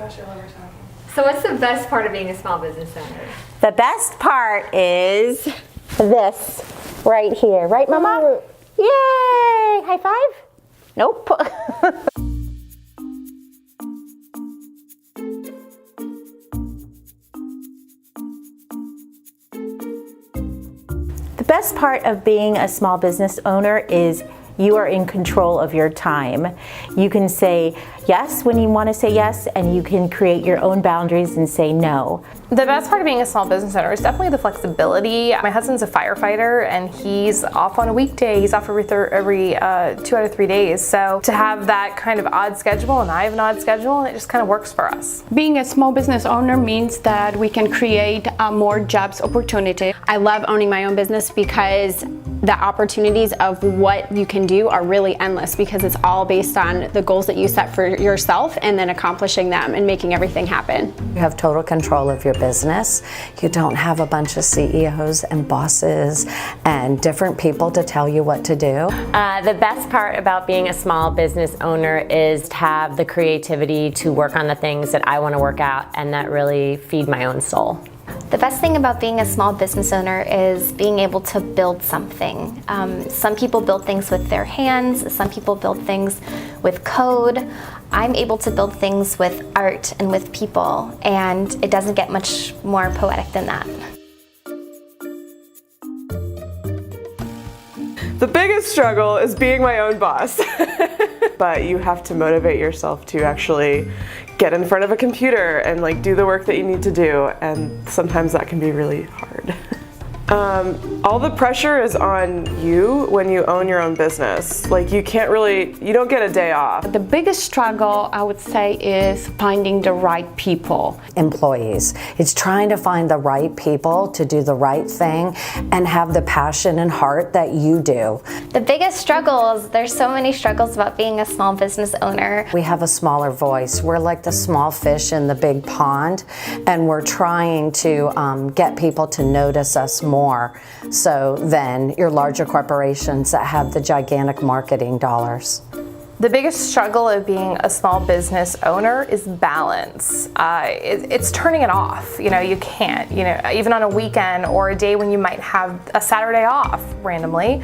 gosh, I love her talking. So what's the best part of being a small business owner? The best part is this right here. Right, Mama? Yay! High five? Nope. The best part of being a small business owner is you are in control of your time. You can say yes when you want to say yes, and you can create your own boundaries and say no. The best part of being a small business owner is definitely the flexibility. My husband's a firefighter and he's off on a weekday. He's off every 2 out of 3 days. So to have that kind of odd schedule, and I have an odd schedule, it just kind of works for us. Being a small business owner means that we can create more jobs opportunity. I love owning my own business because the opportunities of what you can do are really endless, because it's all based on the goals that you set for yourself and then accomplishing them and making everything happen. You have total control of your business. You don't have a bunch of CEOs and bosses and different people to tell you what to do. The best part about being a small business owner is to have the creativity to work on the things that I want to work out and that really feed my own soul. The best thing about being a small business owner is being able to build something. Some people build things with their hands, some people build things with code. I'm able to build things with art and with people, and it doesn't get much more poetic than that. The biggest struggle is being my own boss. But you have to motivate yourself to actually get in front of a computer and like do the work that you need to do, and sometimes that can be really hard. All the pressure is on you when you own your own business. Like you don't get a day off. The biggest struggle, I would say, is finding the right people. Employees. It's trying to find the right people to do the right thing and have the passion and heart that you do. The biggest struggles, there's so many struggles about being a small business owner. We have a smaller voice. We're like the small fish in the big pond, and we're trying to get people to notice us more so than your larger corporations that have the gigantic marketing dollars. The biggest struggle of being a small business owner is balance. It's turning it off. You can't, even on a weekend or a day when you might have a Saturday off randomly,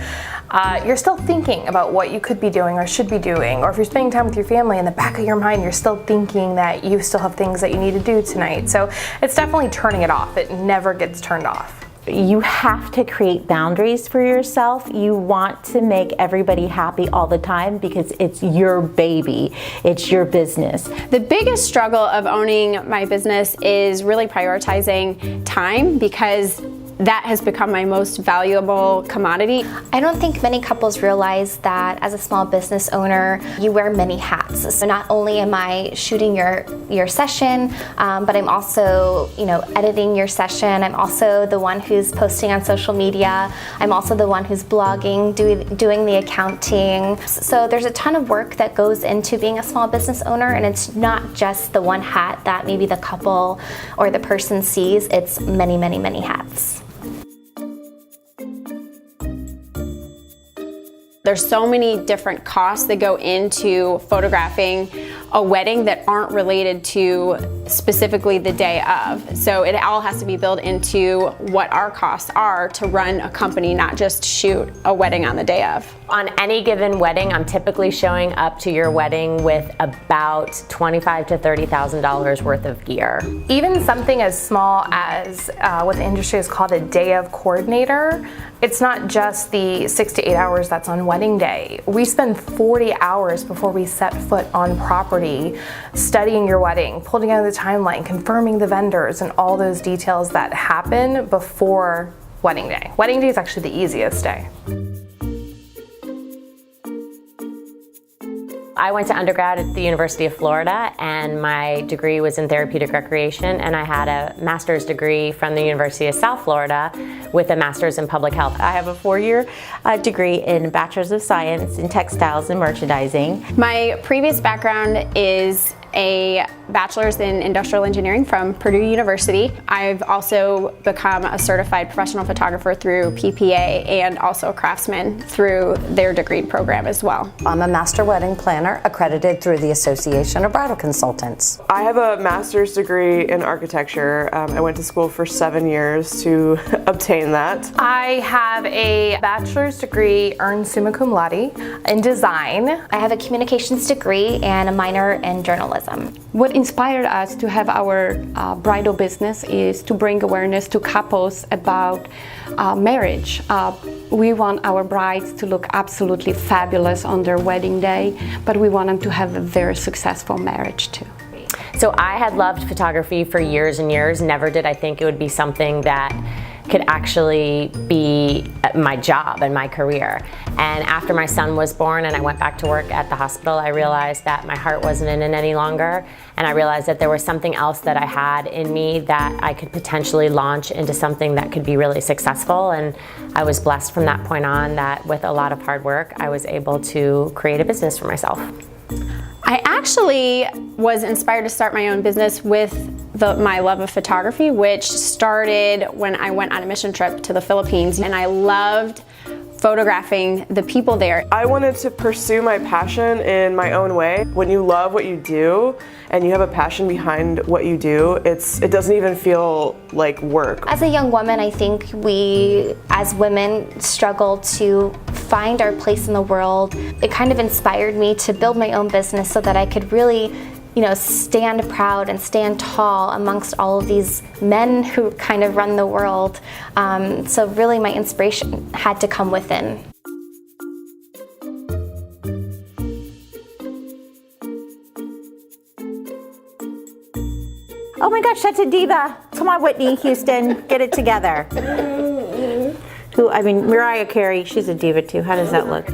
you're still thinking about what you could be doing or should be doing. Or if you're spending time with your family, in the back of your mind, you're still thinking that you still have things that you need to do tonight. So it's definitely turning it off. It never gets turned off. You have to create boundaries for yourself. You want to make everybody happy all the time because it's your baby, it's your business. The biggest struggle of owning my business is really prioritizing time, because that has become my most valuable commodity. I don't think many couples realize that as a small business owner, you wear many hats. So not only am I shooting your session, but I'm also, editing your session. I'm also the one who's posting on social media. I'm also the one who's blogging, doing the accounting. So there's a ton of work that goes into being a small business owner, and it's not just the one hat that maybe the couple or the person sees. It's many, many, many hats. There's so many different costs that go into photographing a wedding that aren't related to specifically the day of. So it all has to be built into what our costs are to run a company, not just shoot a wedding on the day of. On any given wedding, I'm typically showing up to your wedding with about $25,000 to $30,000 worth of gear. Even something as small as what the industry is called a day of coordinator, it's not just the 6 to 8 hours that's on wedding day. We spend 40 hours before we set foot on property, studying your wedding, pulling together the timeline, confirming the vendors, and all those details that happen before wedding day. Wedding day is actually the easiest day. I went to undergrad at the University of Florida, and my degree was in therapeutic recreation, and I had a master's degree from the University of South Florida with a master's in public health. I have a 4-year degree in Bachelor's of Science in Textiles and Merchandising. My previous background is a bachelor's in industrial engineering from Purdue University. I've also become a certified professional photographer through PPA, and also a craftsman through their degree program as well. I'm a master wedding planner accredited through the Association of Bridal Consultants. I I have a master's degree in architecture. I went to school for 7 years to obtain that. I have a bachelor's degree earned summa cum laude in design. I have a communications degree and a minor in journalism. What inspired us to have our bridal business is to bring awareness to couples about marriage. We want our brides to look absolutely fabulous on their wedding day, but we want them to have a very successful marriage too. So I had loved photography for years and years. Never did I think it would be something that could actually be my job and my career. And after my son was born and I went back to work at the hospital, I realized that my heart wasn't in it any longer. And I realized that there was something else that I had in me that I could potentially launch into something that could be really successful. And I was blessed from that point on that with a lot of hard work, I was able to create a business for myself. I actually was inspired to start my own business with my love of photography, which started when I went on a mission trip to the Philippines, and I loved photographing the people there. I wanted to pursue my passion in my own way. When you love what you do and you have a passion behind what you do, it doesn't even feel like work. As a young woman, I think we, as women, struggle to find our place in the world. It kind of inspired me to build my own business so that I could really, stand proud and stand tall amongst all of these men who kind of run the world. So really my inspiration had to come within. Oh my gosh, that's a diva. Come on, Whitney Houston, get it together. Mariah Carey, she's a diva too. How does that look?